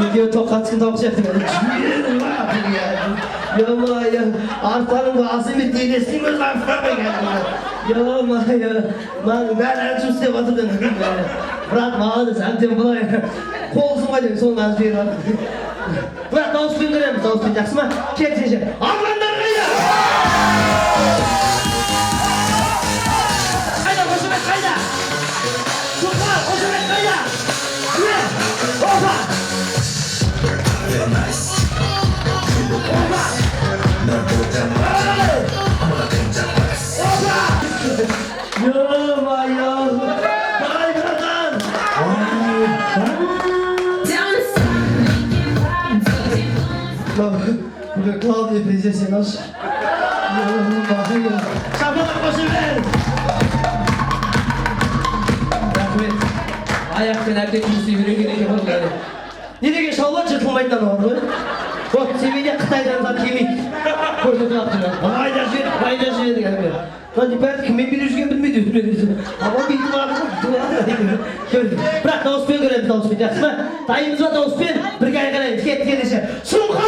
Video tokatını okuyacaktım. Ya artanın azimi dinlesiniz lan falan geldi. Ya ben en çok sevdim. Bırak mağaza sen de bulay. Kolsuma diyorum son az bir var. Bırak davuz gündürem davuz gündüracaksın mı? Keçeceğim. Avlanlar kayda. Kayda koşumet kayda. Sultan koşumet kayda. Opa. Bugün Claudia prinsesi nasıl? Şampiyonlar koşuver! Rahmet. Ayaktan erkek kimisi yürüyün yapalım. Ne degen şalvar çırpılmayından oldu? Bak seviye Kıtay'dan da kemik. Koşutu yaptılar. Ayda şey geldi. Lan ben kimin bir üzgün bilmedi. Ama bir dua bırak da Osman görelim da Osman yapsın mı? Dayımız var da Osman bir kere kalayım. Get gelişe. Sunkan!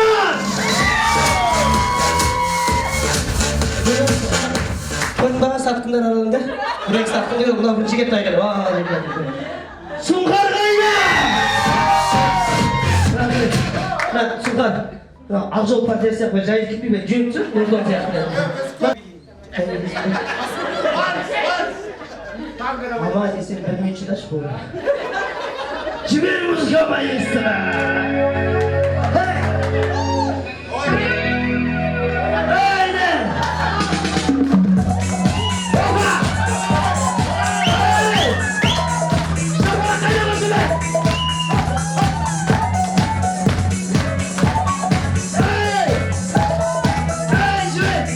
Ben bana satkınlar aralığında. Buraya satkın diyor. Bundan bir çiket dayı geliyor. Sunkan kayna! Lan Sunkan. Akşam partisi yapıyor. Cahil gibi ve cüntü. Burada olacak. Ama isim benim için aç bu. Kimin müzik bayısına? Aynen. Oha! Hey! Şapka kaynaması be! Hey! Hey şuraya!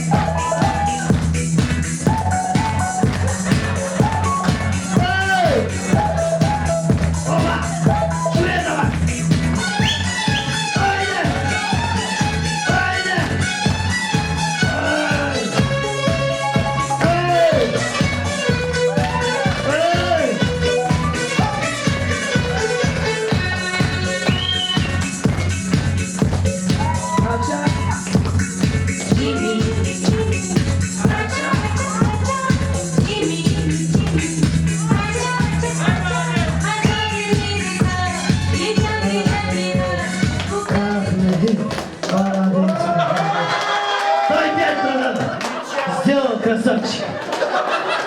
Красавчик!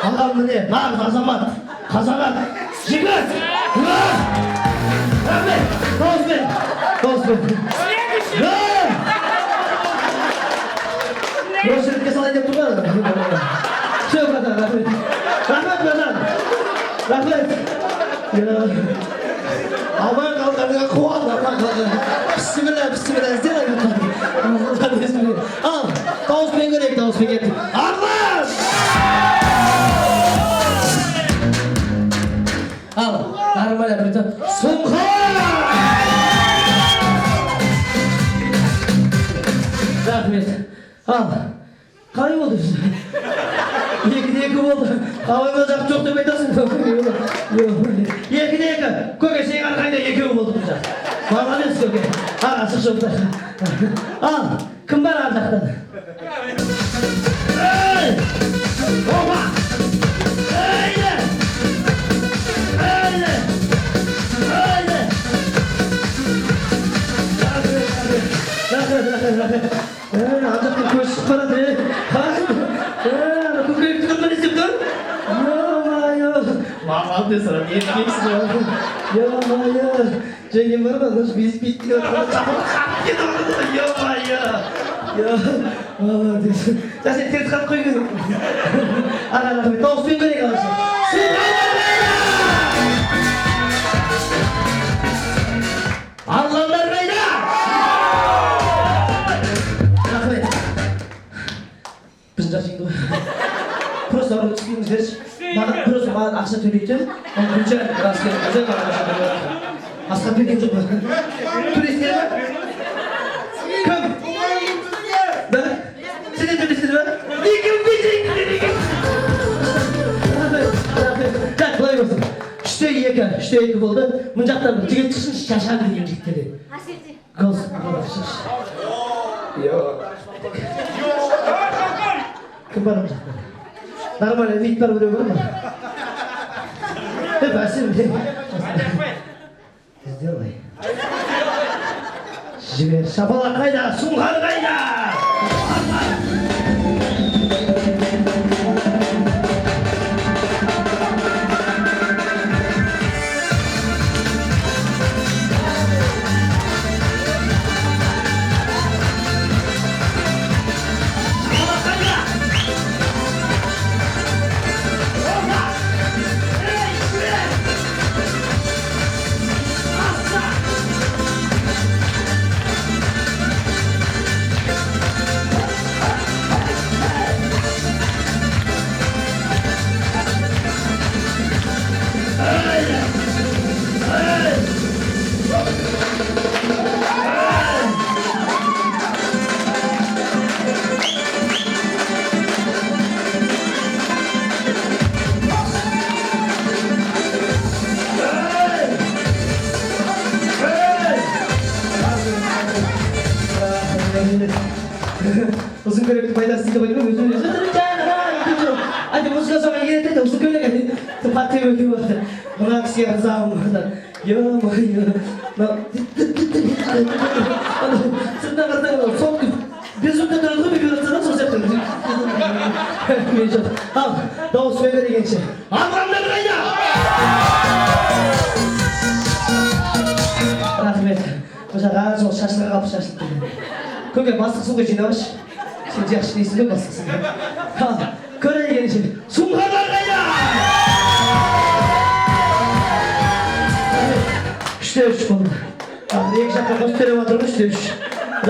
Allah'ım ne? Nar, azamat, kazanak, jigit! Ulan! Rahmet! Dost ben! Lan! Görüşürüz kesalayı yaptım ben. Şey yok kadar Rahmet. Rahmet! Ya! Aman kalkanına kovan da aman kalkanına. Bismillah, izleyelim lütfen. Al! Davuz ben göreyim, davuz ben getir. Allah! Al! Normal yapacağım. Sunkan! Rahmet. Al! Kayboldu. Yeki oldu. Havayı olacak çok da bedasın. Yeki. Koke şeyin arkayında yeki oldu bize. Bana ne istiyor ki? Al asıl şokta. Al! Kim bana alacaktan? Hey! Opa! Haydi! Ancak bir koş paradı. Bu köyü tıkırman isimdir. Ya. Mahval diyor sana. Niye kimsin ya? Cengim var mı? Biz bittik. Ya. молодец. За сен теріс қалып қойған. Аға рахмет, дауыспен берейік алшы. Арландар қайда? Рахмет. Біздің жасыңды ғой. Просто орын түскеніңіздерші. Просто маған ақша төлейтін. Гүлжан, раскер, Гүлжан маған ақша төлейтін. Асқа берген жоқ па? Төлейсіздер ма? Кім? Да? Сіздер төлейсіздер ма? Неге бейсеңіздер? Так, былай болсын. 3-2 болды. Мұн жақтан бір жігіт шықсын, шашады деген жігіттерде. Асети. Голос, шаш. Кім бар мұн жақтан? Нормально, вид бар біреу бар ма? Бәсім, сделай. Жібер, шапалақ қайда, сұңғар қайда? Uzun köylekli faydası değil de özür hadi muzla sonra yine de uzun köylek hadi tıpatı böyle var. Buna kişiye rızam var. Yo. Sırtına kadar son biz uzun dönemde bir görüntüden söz ettim. Al, daha söyle gençler. Adamlar kayda. Rahmet. Hocalar zor şaşırır kapı şaşırdı. Көке бастықсың ғой жинаушы. Сен жақсы дейсің ғой бастықсың. Ал, көрейік ендеше. Сұңғарлар қайда? 3-3 болды. Ал, екі жаққа қосып беріп отырмыз 3-3.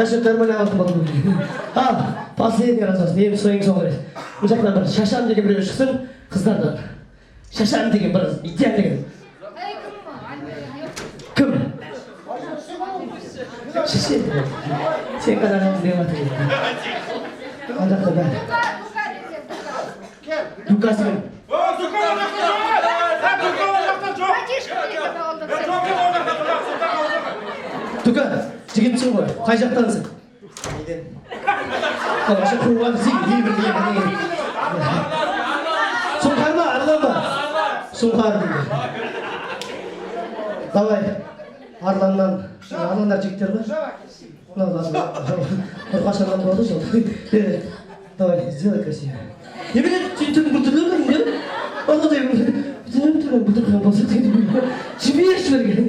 Расчет нормально алып болды. Ал, последний разос. Ең соң рет. Бұл жақтан бір шашам деген біреу шықсын, қыздардан. Шашам деген бір итян деген. Кім? Шешен. Сен қадағамыз деп атыр еді. Қадақта бәрі. Дукасы кім? Дука, жігітсің ғой. Қай жақтансың? Неден? Қалаша қуған сен, не бірдеңе. Сұңқар ма, Арлан ба? Сұңқар дейді. Давай, Арландар жігіттер ба? Қорқаш Арлан болды жол. Давай, сделай красиво. Немене түнің бұтырлы кім? Ағадай бұтырлы болса дейді. Жіберші берген.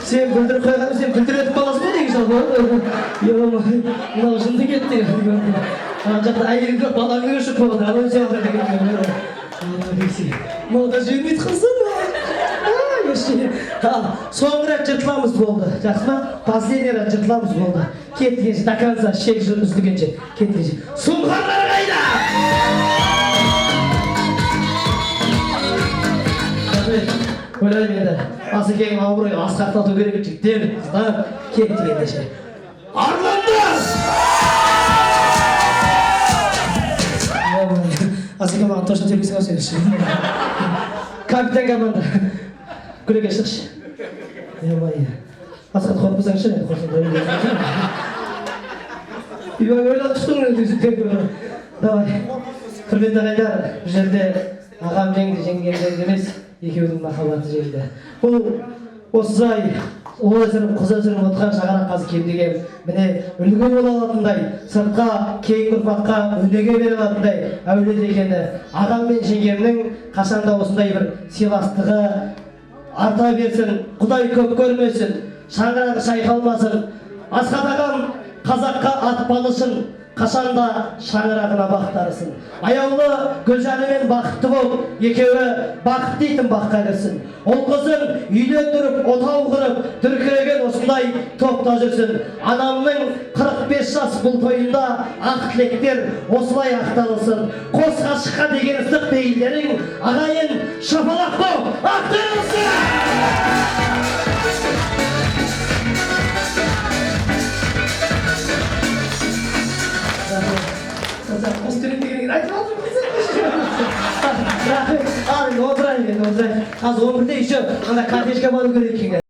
Sen güldürüp koyalım, sen güldürüp balası mı deyin sana? Yok, bunlar şimdi gitti. Ancak da ayırıp yok, balanı görüşüp oldu. Ama sen orada dedim. Moda jümit kızım var. Yoş. Соңғы рет жыртыламыз болды. Жақсы ма? Последний рет жыртыламыз болды. Кеткенше, до конца, шек үзілгенше. Кеткенше. Сұңқарлар қайда? Ойлаймын енді. Асекеңнің абыройын асқақтату керек жігіттер. Кетті ендеше. Арландар! Асекең маған точно телевизор сөйлеші. Капитан команда. Күреге шықшы. Асқат қорқызаңшы, ойлап түстің. Давай. Құрметті ағайындар, бұл жерде ағам жеңді, жеңген емес, екеудің махаббаты жеңді. Бұл осылай ұлы өсіріп, қыз өсіріп отырған шаңырақ қазы кемдеген, міне үлгі бола алатындай, сыртқа, кейінгі ұрпаққа өнеге бере алатындай әулет екені, ағам мен жеңгемнің қашанда осындай бір сыйластығы арта берсін, Құдай көп көрмесін, шаңырағы шайқалмасын. Асқат ағам қазаққа ат балышын, қашанда шаңырағына бақтарысын. Аяулы Гүлжанымен бақытты болып, екеуі бақыт дейтін баққа кірсін. Ол қызын үйден тұрып, отау құрып, дүркіреген осындай топта жүрсін. Анамның 45 жас бұл тойында ақ тілектер осылай ақталысын. Қос ғашыққа деген ыстық пейілдерің ағайын шапалақ болып ақтарылсын! Қос түрін дегенген айтып алдым қызым. Рахмет. Ал енді отырайын. Қазір 11-де еще ана кортежге бару керек екен.